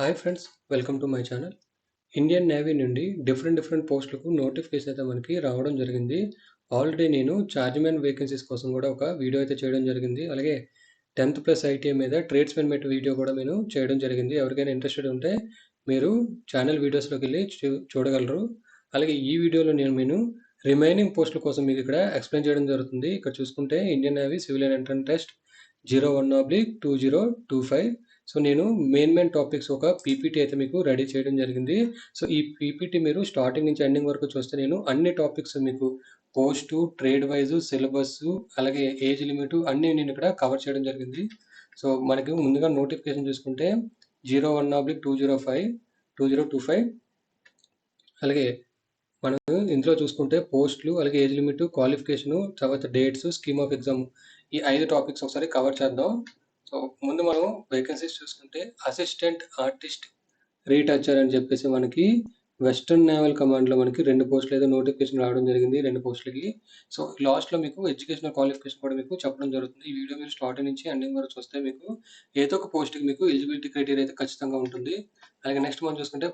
Hi friends, welcome to my channel. Indian navy నుండి different పోస్టులకు notification అయితే మనకి రావడం జరిగింది. ఆల్రెడీ నేను చార్జ్‌మెన్ వేకెన్సీస్ కోసం కూడా ఒక వీడియో అయితే చేయడం జరిగింది. అలాగే 10th ప్లస్ ఐటీఐ మీద ట్రేడ్స్‌మెన్ మెట్ వీడియో కూడా నేను చేయడం జరిగింది. ఎవరికైనా ఇంట్రెస్టెడ్ ఉంటే మీరు ఛానల్ వీడియోస్‌లోకి వెళ్ళి చూడగలరు. అలాగే ఈ వీడియోలో నేను రిమైనింగ్ పోస్టుల కోసం మీకు ఇక్కడ ఎక్స్ప్లెయిన్ చేయడం జరుగుతుంది. ఇక్కడ చూసుకుంటే Indian navy civilian entrance test 01/2025. So నేను మెయిన్ టాపిక్స్ ఒక పీపీటీ అయితే మీకు రెడీ చేయడం జరిగింది. సో ఈ పీపీటీ మీరు స్టార్టింగ్ నుంచి ఎండింగ్ వరకు చూస్తే నేను అన్ని టాపిక్స్ మీకు పోస్టు, ట్రేడ్ వైజ్, సిలబస్, అలాగే ఏజ్ లిమిట్ అన్నీ నేను ఇక్కడ కవర్ చేయడం జరిగింది. సో మనకి ముందుగా నోటిఫికేషన్ చూసుకుంటే 01/2025 అలాగే మనం ఇందులో చూసుకుంటే పోస్టులు, అలాగే ఏజ్ లిమిట్, క్వాలిఫికేషను, తర్వాత డేట్స్, స్కీమ్ ఆఫ్ ఎగ్జామ్, ఈ 5 టాపిక్స్ ఒకసారి కవర్ చేద్దాం. సో ముందు మనం వేకెన్సీస్ చూసుకుంటే అసిస్టెంట్ ఆర్టిస్ట్ రీటచర్ అని చెప్పేసి మనకి వెస్టర్న్ నేవల్ కమాండ్లో మనకి 2 పోస్టులు ఏదో నోటిఫికేషన్ రావడం జరిగింది 2 పోస్టులకి. సో లాస్ట్లో మీకు ఎడ్యుకేషనల్ క్వాలిఫికేషన్ కూడా మీకు చెప్పడం జరుగుతుంది. ఈ వీడియో మీరు స్టార్టింగ్ నుంచి ఎండింగ్ వరకు చూస్తే మీకు ఏదో ఒక పోస్ట్కి మీకు ఎలిజిబిలిటీ క్రైటీరియా అయితే ఖచ్చితంగా ఉంటుంది. అలాగే నెక్స్ట్ మనం చూసుకుంటే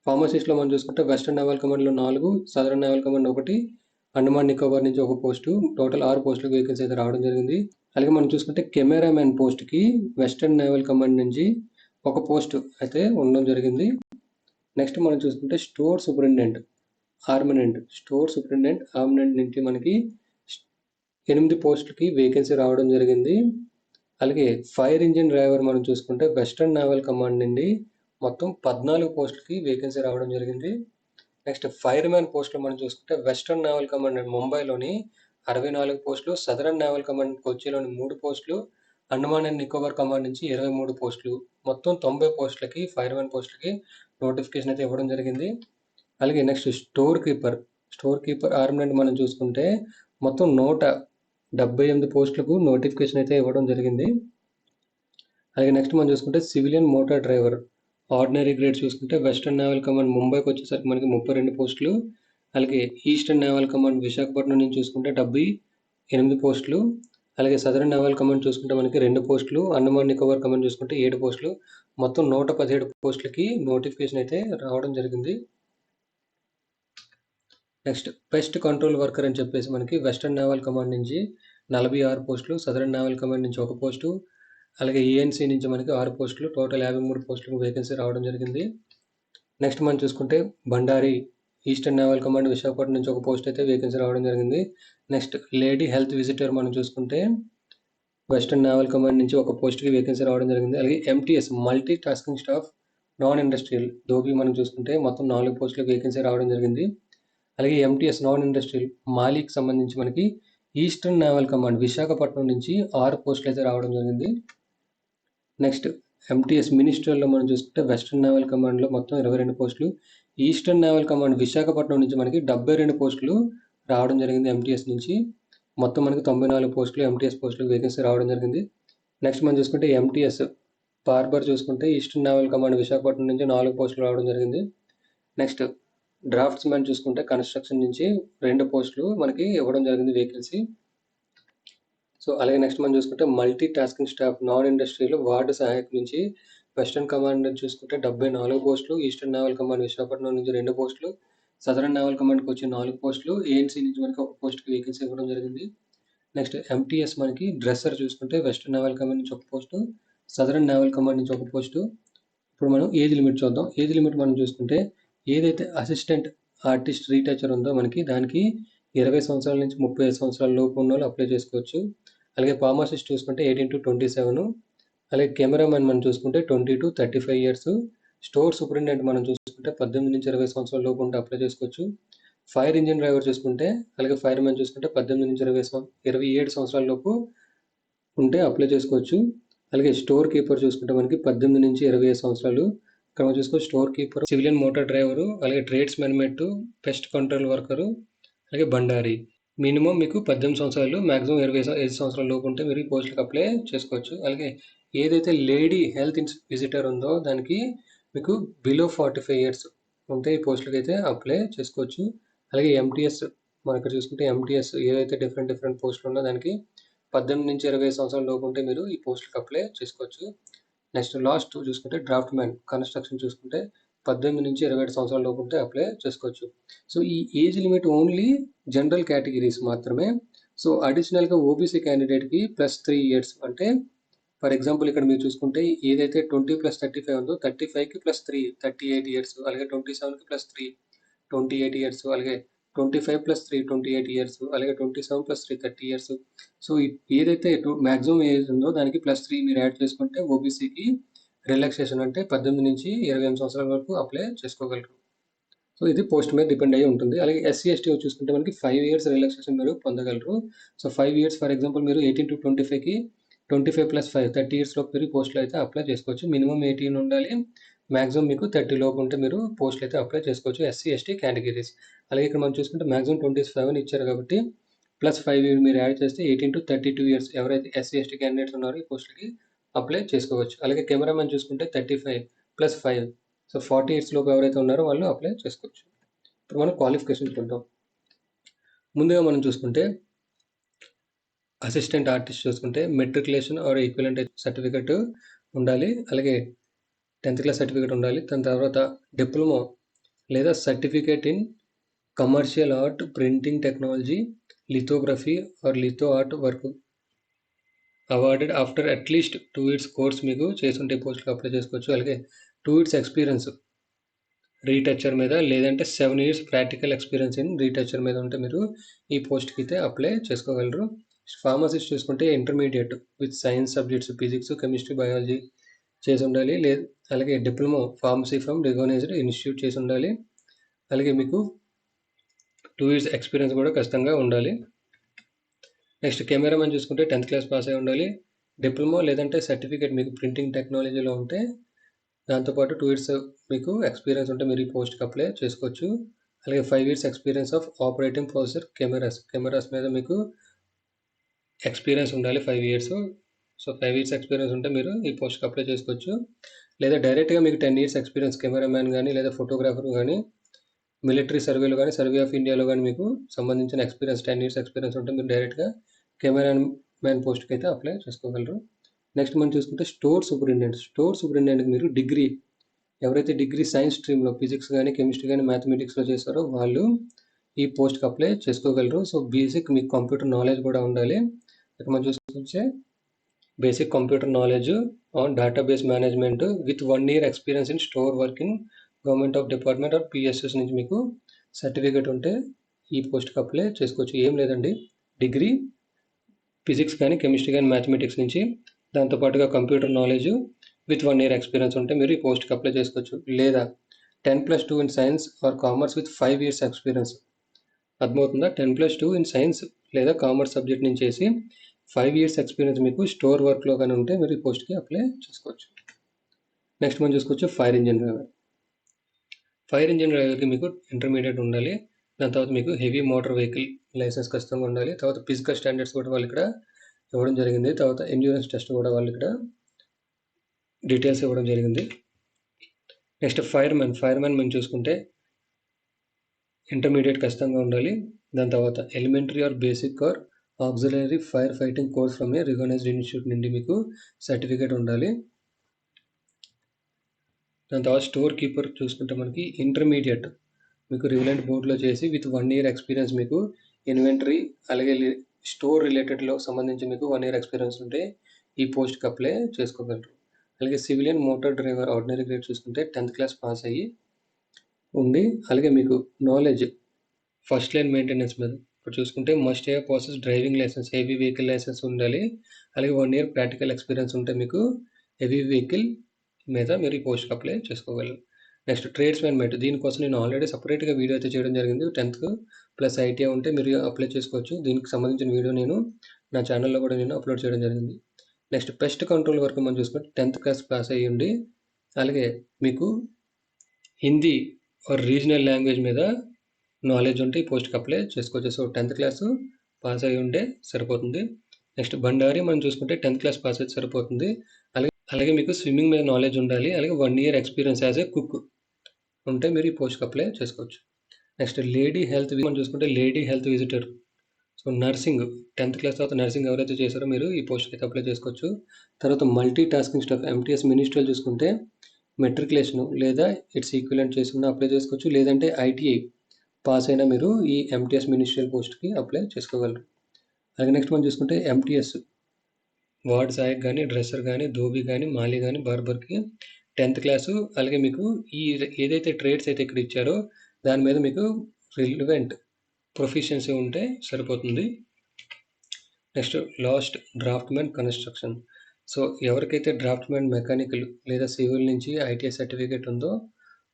ఫార్మసిస్ట్లో మనం చూసుకుంటే వెస్టర్న్ నేవల్ కమాండ్లో 4, southern naval command 1, Andaman Nicobar నుంచి ఒక పోస్టు, టోటల్ 6 పోస్టులకు వేకెన్సీ అయితే రావడం జరిగింది. అలాగే మనం చూసుకుంటే కెమెరామెన్ పోస్ట్కి వెస్టర్న్ నేవల్ కమాండ్ నుంచి ఒక పోస్ట్ అయితే ఉండడం జరిగింది. నెక్స్ట్ మనం చూసుకుంటే స్టోర్ సూపరింటెండెంట్ ఆర్మనెంట్ నుంచి మనకి 8 పోస్టులకి వేకెన్సీ రావడం జరిగింది. అలాగే ఫైర్ ఇంజిన్ డ్రైవర్ మనం చూసుకుంటే వెస్టర్న్ నేవల్ కమాండ్ నుండి మొత్తం 14 పోస్టులకి వేకెన్సీ రావడం జరిగింది. నెక్స్ట్ ఫైర్ మ్యాన్ పోస్టులు మనం చూసుకుంటే వెస్టర్న్ నేవల్ కమాండ్ ముంబైలోని 64 పోస్టులు, సదరన్ నేవల్ కమాండ్ కొచ్చిలోని 3 పోస్టులు, అండమాన్ అండ్ నికోబార్ కమాండ్ నుంచి 23 పోస్టులు, మొత్తం 90 పోస్టులకి ఫైర్ మ్యాన్ పోస్టులకి నోటిఫికేషన్ అయితే ఇవ్వడం జరిగింది. అలాగే నెక్స్ట్ స్టోర్ కీపర్ ఆర్మనెంట్ మనం చూసుకుంటే మొత్తం 178 పోస్టులకు నోటిఫికేషన్ అయితే ఇవ్వడం జరిగింది. అలాగే నెక్స్ట్ మనం చూసుకుంటే civilian motor driver ordinary grade చూసుకుంటే వెస్టర్న్ నేవల్ కమాండ్ ముంబైకి వచ్చేసరికి మనకి 32 పోస్టులు, అలాగే ఈస్టర్న్ నేవల్ కమాండ్ విశాఖపట్నం నుంచి చూసుకుంటే 78 పోస్టులు, అలాగే సదరన్ నేవల్ కమాండ్ చూసుకుంటే మనకి 2 పోస్టులు, అండమాన్ నికోబార్ కమాండ్ చూసుకుంటే 7 పోస్టులు, మొత్తం 117 పోస్టులకి నోటిఫికేషన్ అయితే రావడం జరిగింది. నెక్స్ట్ పెస్ట్ కంట్రోల్ వర్కర్ అని చెప్పేసి మనకి వెస్టర్న్ నేవల్ కమాండ్ నుంచి 46 పోస్టులు, సదరన్ నేవల్ కమాండ్ నుంచి 1 పోస్టు, అలాగే ఈఎన్సీ నుంచి మనకి 6 పోస్టులు, టోటల్ 53 పోస్టులకు వేకెన్సీ రావడం జరిగింది. నెక్స్ట్ మనం చూసుకుంటే Bandari eastern naval command Visakhapatnam నుంచి 1 పోస్ట్ అయితే వేకెన్సీ రావడం జరిగింది. నెక్స్ట్ లేడీ హెల్త్ విజిటర్ మనం చూసుకుంటే వెస్టర్న్ నేవల్ కమాండ్ నుంచి 1 పోస్ట్కి వేకెన్సీ రావడం జరిగింది. అలాగే MTS multi tasking staff non industrial dhobi మనం చూసుకుంటే మొత్తం 4 పోస్టులకు వేకెన్సీ రావడం జరిగింది. అలాగే ఎంటీఎస్ నాన్ ఇండస్ట్రియల్ మాలీకి సంబంధించి మనకి ఈస్టర్న్ నేవల్ కమాండ్ విశాఖపట్నం నుంచి 6 పోస్టులు అయితే రావడం జరిగింది. నెక్స్ట్ ఎంటీఎస్ మినిస్ట్రియల్లో మనం చూసుకుంటే వెస్టర్న్ నేవల్ కమాండ్లో మొత్తం 22 పోస్టులు, ఈస్టర్న్ నేవల్ కమాండ్ విశాఖపట్నం నుంచి మనకి 72 పోస్టులు రావడం జరిగింది. ఎంటీఎస్ నుంచి మొత్తం మనకి 94 పోస్టులు ఎంటీఎస్ పోస్టులు వేకెన్సీ రావడం జరిగింది. నెక్స్ట్ మనం చూసుకుంటే ఎంటీఎస్ బార్బర్ చూసుకుంటే ఈస్టర్న్ నేవల్ కమాండ్ విశాఖపట్నం నుంచి 4 పోస్టులు రావడం జరిగింది. నెక్స్ట్ డ్రాఫ్ట్స్ మ్యాన్ చూసుకుంటే కన్స్ట్రక్షన్ నుంచి 2 పోస్టులు మనకి ఇవ్వడం జరిగింది వేకెన్సీ. సో అలాగే నెక్స్ట్ మనం చూసుకుంటే multi tasking staff non industrial ward Sahayak నుంచి వెస్టర్న్ కమాండ్ చూసుకుంటే 74 పోస్టులు, ఈస్టర్న్ నేవల్ కమాండ్ విశాఖపట్నం నుంచి 2 పోస్టులు, సదరన్ నేవల్ కమాండ్కి వచ్చి 4 పోస్టులు, ఏఎన్సీ నుంచి మనకి 1 పోస్ట్కి వేకెన్సీ ఇవ్వడం జరిగింది. నెక్స్ట్ ఎంటీఎస్ మనకి డ్రెస్సర్ చూసుకుంటే వెస్టర్న్ నేవల్ కమాండ్ నుంచి 1 పోస్టు, సదరన్ నేవల్ కమాండ్ నుంచి 1 పోస్టు. ఇప్పుడు మనం ఏజ్ లిమిట్ చూద్దాం. ఏజ్ లిమిట్ మనం చూసుకుంటే ఏదైతే అసిస్టెంట్ ఆర్టిస్ట్ రీటచర్ ఉందో మనకి దానికి 20 సంవత్సరాల నుంచి 35 సంవత్సరాల లోపు ఉన్న వాళ్ళు అప్లై చేసుకోవచ్చు. అలాగే ఫార్మసిస్ట్ చూసుకుంటే 18 to 27, అలాగే కెమెరామెన్ మనం చూసుకుంటే 20 to 35 ఇయర్స్, స్టోర్ సూపరింటెండెంట్ మనం చూసుకుంటే 18 నుంచి 20 సంవత్సరాల లోపు ఉంటే అప్లై చేసుకోవచ్చు. ఫైర్ ఇంజిన్ డ్రైవర్ చూసుకుంటే అలాగే ఫైర్ మ్యాన్ చూసుకుంటే 18 నుంచి 27 సంవత్సరాల లోపు ఉంటే అప్లై చేసుకోవచ్చు. అలాగే స్టోర్ కీపర్ చూసుకుంటే మనకి 18 నుంచి 25 సంవత్సరాలు, ఇక్కడ మనం చూసుకో store keeper, civilian motor driver, అలాగే ట్రేడ్స్ మెన్ మెట్, పెస్ట్ కంట్రోల్ వర్కరు, అలాగే బండారి. మినిమం మీకు 18 సంవత్సరాలు, మ్యాక్సిమం 25 సంవత్సరాల లోపు ఉంటే మీరు ఈ పోస్టులకు అప్లై చేసుకోవచ్చు. అలాగే ఏదైతే లేడీ హెల్త్ విజిటర్ ఉందో దానికి మీకు బిలో 45 ఇయర్స్ ఉంటే ఈ పోస్టులకు అయితే అప్లై చేసుకోవచ్చు. అలాగే ఎంటీఎస్ మనం ఇక్కడ చూసుకుంటే ఎంటీఎస్ ఏదైతే డిఫరెంట్ పోస్టులు ఉన్నో దానికి 18 నుంచి 25 సంవత్సరాల లోపు ఉంటే మీరు ఈ పోస్టులకు అప్లై చేసుకోవచ్చు. నెక్స్ట్ లాస్ట్ చూసుకుంటే డ్రాఫ్ట్ మ్యాన్ కన్స్ట్రక్షన్ చూసుకుంటే 18 నుంచి 27 సంవత్సరాల లోపు ఉంటే అప్లై చేసుకోవచ్చు. సో ఈ age limit only general categories మాత్రమే. సో అడిషనల్గా ఓబీసీ క్యాండిడేట్కి +3 ఇయర్స్ అంటే ఫర్ ఎగ్జాంపుల్ ఇక్కడ మీరు చూసుకుంటే ఏదైతే 20+35 ఉందో 35కి +3 38 ఇయర్స్, అలాగే 27కి +3 28 ఇయర్స్, అలాగే 25+3 28 ఇయర్స్, అలాగే 27+3 30 ఇయర్స్. సో ఏదైతే మ్యాక్సిమం ఏజ్ ఉందో దానికి +3 మీరు యాడ్ చేసుకుంటే ఓబీసీకి రిలాక్సేషన్ అంటే 18 నుంచి 28 సంవత్సరాల వరకు అప్లై చేసుకోగలరు. సో ఇది పోస్ట్ మీద డిపెండ్ అయ్యి ఉంటుంది. అలాగే ఎస్సీ ఎస్టీ చూసుకుంటే మనకి 5 ఇయర్స్ రిలాక్సేషన్ మీరు పొందగలరు. సో 5 ఇయర్స్ ఫర్ ఎగ్జాంపుల్ మీరు 18 to 25కి 25+5 30 ఇయర్స్ లోపు మీరు పోస్టులు అయితే అప్లై చేసుకోవచ్చు. మినిమం 18 ఉండాలి, మ్యాక్సిమం మీకు 30 లోపు ఉంటే మీరు పోస్టులు అయితే అప్లై చేసుకోవచ్చు ఎస్సీ ఎస్టీ కేటగిరీస్. అలాగే ఇక్కడ మనం చూసుకుంటే మ్యాక్సిమం 27 అని ఇచ్చారు కాబట్టి +5 మీరు యాడ్ చేస్తే 18 to 32 ఇయర్స్ ఎవరైతే ఎస్సీ ఎస్టీ క్యాండిడేట్స్ ఉన్నారో ఈ పోస్టులకి అప్లై చేసుకోవచ్చు. అలాగే కెమెరామెన్ చూసుకుంటే 35+5 సో 40 ఇయర్స్ లోపు ఎవరైతే ఉన్నారో వాళ్ళు అప్లై చేసుకోవచ్చు. ఇప్పుడు మనం క్వాలిఫికేషన్ చూద్దాం. ముందుగా మనం చూసుకుంటే అసిస్టెంట్ ఆర్టిస్ట్ చూసుకుంటే మెట్రికులేషన్ ఆర్ ఈక్వివలెంట్ సర్టిఫికెట్ ఉండాలి, అలాగే 10th క్లాస్ సర్టిఫికేట్ ఉండాలి. దాని తర్వాత డిప్లొమా లేదా certificate in commercial art, printing technology, lithography or litho art work awarded after at least 2 years course మీకు చేసుంటే పోస్టులకు అప్లై చేసుకోవచ్చు. అలాగే 2 years ఎక్స్పీరియన్స్ రీటచర్ మీద, లేదంటే 7 years ప్రాక్టికల్ ఎక్స్పీరియన్స్ ఇన్ రీటచర్ మీద ఉంటే మీరు ఈ పోస్ట్కి అయితే అప్లై చేసుకోగలరు. ఫార్మసిస్ట్ చూసుకుంటే intermediate with science subjects physics, chemistry, biology చేసి ఉండాలి. అలాగే diploma pharmacy from recognised institute చేసి ఉండాలి. అలాగే మీకు 2 years ఎక్స్పీరియన్స్ కూడా ఖచ్చితంగా ఉండాలి. నెక్స్ట్ కెమెరామెన్ చూసుకుంటే 10th క్లాస్ పాస్ అయి ఉండాలి. డిప్లొమా లేదంటే సర్టిఫికేట్ మీకు ప్రింటింగ్ టెక్నాలజీలో ఉంటే దాంతోపాటు 2 years మీకు ఎక్స్పీరియన్స్ ఉంటే మీరు ఈ పోస్ట్కి అప్లై చేసుకోవచ్చు. అలాగే 5 years experience of operating processor cameras మీద మీకు ఎక్స్పీరియన్స్ ఉండాలి 5 years. సో 5 years ఎక్స్పీరియన్స్ ఉంటే మీరు ఈ పోస్ట్కి అప్లై చేసుకోవచ్చు. లేదా డైరెక్ట్గా మీకు 10 years ఎక్స్పీరియన్స్ కెమెరామ్యాన్ కానీ లేదా ఫోటోగ్రాఫర్ కానీ మిలిటరీ సర్వేలో కానీ సర్వే ఆఫ్ ఇండియాలో కానీ మీకు సంబంధించిన ఎక్స్పీరియన్స్ 10 years ఎక్స్పీరియన్స్ ఉంటే మీరు డైరెక్ట్గా కెమెరామ్యాన్ పోస్ట్కి అయితే అప్లై చేసుకోగలరు. నెక్స్ట్ మనం చూసుకుంటే స్టోర్ సూపరింటెండెంట్కి మీరు డిగ్రీ ఎవరైతే డిగ్రీ సైన్స్ స్ట్రీమ్లో ఫిజిక్స్ కానీ కెమిస్ట్రీ కానీ మ్యాథమెటిక్స్లో చేస్తారో వాళ్ళు ఈ పోస్ట్కి అప్లై చేసుకోగలరు. సో బేసిక్ మీకు కంప్యూటర్ నాలెడ్జ్ కూడా ఉండాలి. ఇక్కడ మనం చూసుకుంటే basic computer knowledge on database management with 1 year experience in store work in government of department or PSS నుంచి మీకు సర్టిఫికేట్ ఉంటే ఈ పోస్ట్కి అప్లై చేసుకోవచ్చు. ఏం లేదండి, డిగ్రీ ఫిజిక్స్ కానీ కెమిస్ట్రీ కానీ మ్యాథమెటిక్స్ నుంచి దాంతోపాటుగా computer knowledge with 1 year experience ఉంటే మీరు ఈ పోస్ట్కి అప్లై చేసుకోవచ్చు. లేదా 10+2 in science or commerce with 5 years experience. అర్థమవుతుందా? 10+2 ఇన్ సైన్స్ లేదా కామర్స్ సబ్జెక్ట్ నుంచి చేసి 5 years ఎక్స్పీరియన్స్ మీకు స్టోర్ వర్క్లో కానీ ఉంటే మీరు ఈ పోస్ట్కి అప్లై చేసుకోవచ్చు. నెక్స్ట్ మనం చూసుకోవచ్చు ఫైర్ ఇంజిన్ డ్రైవర్కి మీకు ఇంటర్మీడియట్ ఉండాలి. దాని తర్వాత మీకు హెవీ మోటార్ వెహికల్ లైసెన్స్ ఖచ్చితంగా ఉండాలి. తర్వాత ఫిజికల్ స్టాండర్డ్స్ కూడా వాళ్ళు ఇక్కడ ఇవ్వడం జరిగింది. తర్వాత ఎండ్యూరెన్స్ టెస్ట్ కూడా వాళ్ళు ఇక్కడ డీటెయిల్స్ ఇవ్వడం జరిగింది. నెక్స్ట్ ఫైర్మెన్ మనం చూసుకుంటే ఇంటర్మీడియట్ ఖచ్చితంగా ఉండాలి. దాని తర్వాత elementary or basic or auxiliary fire fighting course from a recognised institute నుండి మీకు సర్టిఫికేట్ ఉండాలి. దాని తర్వాత స్టోర్ కీపర్ చూసుకుంటే మనకి ఇంటర్మీడియట్ మీకు రివిలెంట్ బోర్డులో చేసి విత్ 1 year ఎక్స్పీరియన్స్ మీకు ఇన్వెంటరీ అలాగే స్టోర్ రిలేటెడ్లో సంబంధించి మీకు 1 year ఎక్స్పీరియన్స్ ఉంటే ఈ పోస్ట్కి అప్లై చేసుకోగలరు. అలాగే civilian motor driver ordinary grade చూసుకుంటే 10th క్లాస్ పాస్ అయ్యి ఉండి, అలాగే మీకు నాలెడ్జ్ ఫస్ట్ లైన్ మెయింటెనెన్స్ మీద ఇప్పుడు చూసుకుంటే must have process driving licence heavy vehicle licence ఉండాలి. అలాగే 1 year ప్రాక్టికల్ ఎక్స్పీరియన్స్ ఉంటే మీకు హెవీ వెహికల్ మీద మీరు ఈ పోస్ట్కి అప్లై చేసుకోగలరు. నెక్స్ట్ ట్రేడ్స్మెన్ మెట్ దీనికోసం నేను ఆల్రెడీ సపరేట్గా వీడియో అయితే చేయడం జరిగింది. 10th ప్లస్ ఐటీఐ ఉంటే మీరు అప్లై చేసుకోవచ్చు. దీనికి సంబంధించిన వీడియో నేను నా ఛానల్లో కూడా నేను అప్లోడ్ చేయడం జరిగింది. నెక్స్ట్ పెస్ట్ కంట్రోల్ వరకు మనం చూసుకుంటే 10th క్లాస్ పాస్ అయ్యి ఉండి, అలాగే మీకు హిందీ ఆర్ రీజనల్ లాంగ్వేజ్ మీద నాలెడ్జ్ ఉంటే ఈ పోస్ట్కి అప్లై చేసుకోవచ్చు. సో 10th క్లాస్ పాస్ అయ్యి ఉంటే సరిపోతుంది. నెక్స్ట్ బండారి మనం చూసుకుంటే 10th క్లాస్ పాస్ అయితే సరిపోతుంది. అలాగే మీకు స్విమ్మింగ్ మీద నాలెడ్జ్ ఉండాలి. అలాగే 1 year experience as a cook ఉంటే మీరు ఈ పోస్ట్కి అప్లై చేసుకోవచ్చు. నెక్స్ట్ లేడీ హెల్త్ మనం చూసుకుంటే lady health visitor. So so, nursing 10థ్ క్లాస్ తర్వాత నర్సింగ్ ఎవరైతే చేశారో మీరు ఈ పోస్ట్‌కి అయితే అప్లై చేసుకోవచ్చు. తర్వాత multi tasking staff MTS ministerial చూసుకుంటే మెట్రికులేషను లేదా ఇట్స్ ఈక్వివలెంట్ చేసుకున్న అప్లై చేసుకోవచ్చు. లేదంటే ఐటీఐ పాస్ అయినా మీరు ఈ ఎంటీఎస్ మినిస్ట్రియల్ పోస్ట్‌కి అప్లై చేసుకోగలరు. అలాగే నెక్స్ట్ మనం చూసుకుంటే ఎంటీఎస్ వార్డ్ సహాయక్ గానీ, డ్రెస్సర్ గానీ, ధోబీ గానీ, మాలి గానీ, బార్బర్‌కి 10థ్ క్లాసు అలాగే మీకు ఈ ఏదైతే ట్రేడ్స్ అయితే ఇక్కడ ఇచ్చారో దాని మీద మీకు రిలవెంట్ ప్రొఫిషియన్సీ ఉంటే సరిపోతుంది. Next last draftsman construction. So, ఎవరికైతే డ్రాఫ్ట్‌మ్యాన్ మెకానికల్ లేదా సివిల్ నుంచి ఐటీఐ సర్టిఫికేట్ ఉందో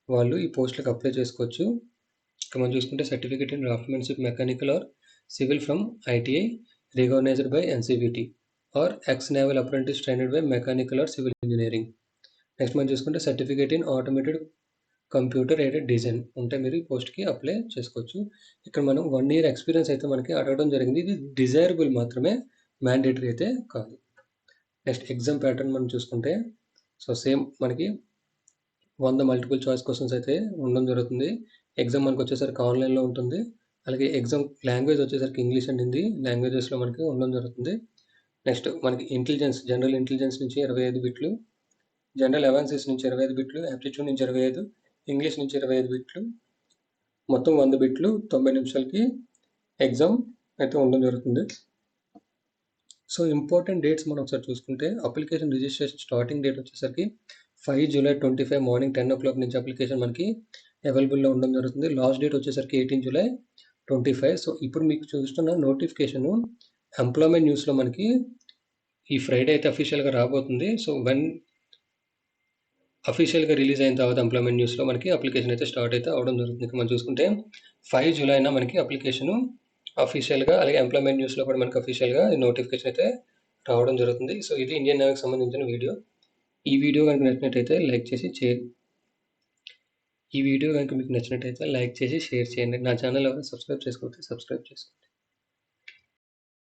వాళ్ళు ఈ పోస్ట్‌లకి అప్లై చేసుకోవచ్చు. ఇక్కడ మనం చూసుకుంటే certificate in draftsmanship mechanical or civil from ITI recognized by NCVT or ex naval apprentice trained by mechanical or civil engineering. Next మనం చూసుకుంటే certificate in automated computer aided design ఉంటే మీరు ఈ పోస్ట్‌కి అప్లై చేసుకోవచ్చు. ఇక్కడ మనం 1 ఇయర్ ఎక్స్‌పీరియన్స్ అయితే మనకి అడగడం జరిగింది. ఇది డిజైరబుల్ మాత్రమే, మ్యాండేటరీ అయితే కాదు. నెక్స్ట్ ఎగ్జామ్ ప్యాటర్న్ మనం చూసుకుంటే సో, సేమ్ మనకి 100 మల్టిపుల్ చాయిస్ క్వెషన్స్ అయితే ఉండడం జరుగుతుంది. ఎగ్జామ్ మనకొచ్చేసరికి ఆన్‌లైన్‌లో ఉంటుంది. అలాగే ఎగ్జామ్ లాంగ్వేజ్ వచ్చేసరికి ఇంగ్లీష్ అండ్ హిందీ లాంగ్వేజెస్‌లో మనకి ఉండడం జరుగుతుంది. నెక్స్ట్ మనకి జనరల్ ఇంటెలిజెన్స్ నుంచి 25 బిట్లు, జనరల్ అవాన్సెస్ నుంచి 25 బిట్లు, యాప్టిట్యూడ్ నుంచి 25, ఇంగ్లీష్ నుంచి 25 బిట్లు, మొత్తం 100 బిట్లు 90 నిమిషాలకి ఎగ్జామ్ అయితే ఉండడం జరుగుతుంది. సో, ఇంపార్టెంట్ డేట్స్ మనం ఒకసారి చూసుకుంటే అప్లికేషన్ రిజిస్ట్రేషన్ స్టార్టింగ్ డేట్ వచ్చేసరికి 5 జూలై 25 మార్నింగ్ 10:00 నుంచి అప్లికేషన్ మనకి అవైలబుల్‌లో ఉండడం జరుగుతుంది. లాస్ట్ డేట్ వచ్చేసరికి 18 జూలై 25. సో, ఇప్పుడు మీకు చూస్తున్న నోటిఫికేషను ఎంప్లాయ్‌మెంట్ న్యూస్‌లో మనకి ఈ ఫ్రైడే అయితే అఫీషియల్‌గా రాబోతుంది. సో, అఫీషియల్‌గా రిలీజ్ అయిన తర్వాత ఎంప్లాయ్‌మెంట్ న్యూస్‌లో మనకి అప్లికేషన్ అయితే స్టార్ట్ అయితే అవ్వడం జరుగుతుంది. ఇక్కడ మనం చూసుకుంటే 5 జూలైన మనకి అప్లికేషను అఫీషియల్‌గా అలాగే ఎంప్లాయ్‌మెంట్ న్యూస్‌లో కూడా మనకి అఫీషియల్‌గా నోటిఫికేషన్ అయితే రావడం జరుగుతుంది. సో, ఇది ఇండియన్ నేవీకి సంబంధించిన వీడియో. ఈ వీడియో గనుక నచ్చినట్టయితే ఈ వీడియో గనుక మీకు నచ్చినట్టయితే లైక్ చేసి షేర్ చేయండి. నా ఛానల్ ఎవరైనా సబ్స్క్రైబ్ చేసుకోకపోతే సబ్స్క్రైబ్ చేసుకోండి.